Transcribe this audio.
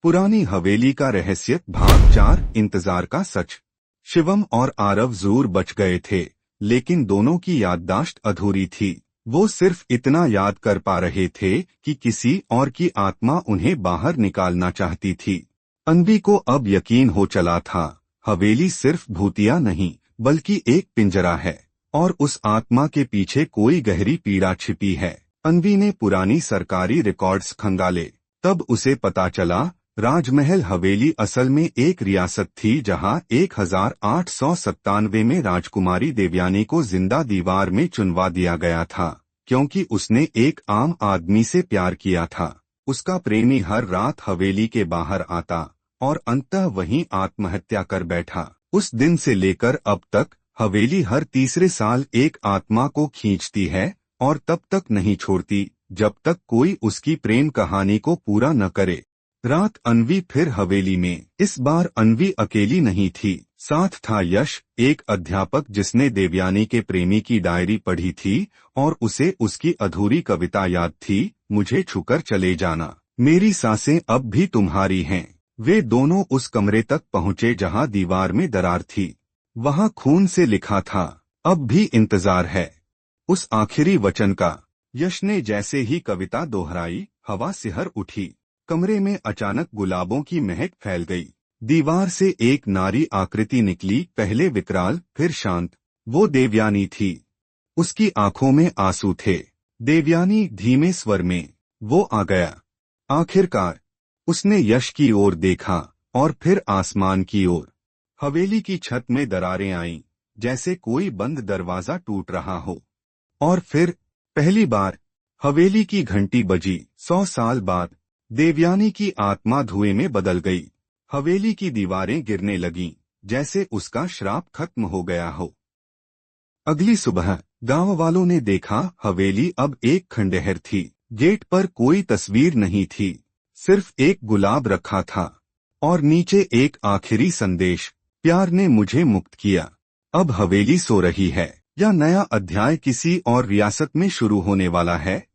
पुरानी हवेली का रहस्य भाग 4 इंतजार का सच। शिवम और आरव जरूर बच गए थे, लेकिन दोनों की याददाश्त अधूरी थी। वो सिर्फ इतना याद कर पा रहे थे कि किसी और की आत्मा उन्हें बाहर निकालना चाहती थी। अन्वी को अब यकीन हो चला था, हवेली सिर्फ भूतिया नहीं बल्कि एक पिंजरा है, और उस आत्मा के पीछे कोई गहरी पीड़ा छिपी है। अन्वी ने पुरानी सरकारी रिकॉर्ड्स खंगाले, तब उसे पता चला राजमहल हवेली असल में एक रियासत थी जहां 1897 में राजकुमारी देवयानी को जिंदा दीवार में चुनवा दिया गया था, क्योंकि उसने एक आम आदमी से प्यार किया था। उसका प्रेमी हर रात हवेली के बाहर आता और अंततः वहीं आत्महत्या कर बैठा। उस दिन से लेकर अब तक हवेली हर तीसरे साल एक आत्मा को खींचती है और तब तक नहीं छोड़ती जब तक कोई उसकी प्रेम कहानी को पूरा न करे। रात अन्वी फिर हवेली में। इस बार अन्वी अकेली नहीं थी, साथ था यश, एक अध्यापक जिसने देवयानी के प्रेमी की डायरी पढ़ी थी और उसे उसकी अधूरी कविता याद थी, मुझे छूकर चले जाना, मेरी सांसें अब भी तुम्हारी हैं। वे दोनों उस कमरे तक पहुंचे जहां दीवार में दरार थी। वहां खून से लिखा था, अब भी इंतजार है, उस आखिरी वचन का। यश ने जैसे ही कविता दोहराई, हवा सिहर उठी। कमरे में अचानक गुलाबों की महक फैल गई। दीवार से एक नारी आकृति निकली, पहले विकराल फिर शांत। वो देवयानी थी। उसकी आंखों में आंसू थे। देवयानी धीमे स्वर में, वो आ गया। आखिरकार उसने यश की ओर देखा और फिर आसमान की ओर। हवेली की छत में दरारें आईं, जैसे कोई बंद दरवाजा टूट रहा हो। और फिर पहली बार हवेली की घंटी बजी। 100 साल बाद देवयानी की आत्मा धुएं में बदल गई। हवेली की दीवारें गिरने लगीं, जैसे उसका श्राप खत्म हो गया हो। अगली सुबह गांव वालों ने देखा, हवेली अब एक खंडहर थी। गेट पर कोई तस्वीर नहीं थी, सिर्फ एक गुलाब रखा था और नीचे एक आखिरी संदेश, प्यार ने मुझे मुक्त किया। अब हवेली सो रही है या नया अध्याय किसी और रियासत में शुरू होने वाला है।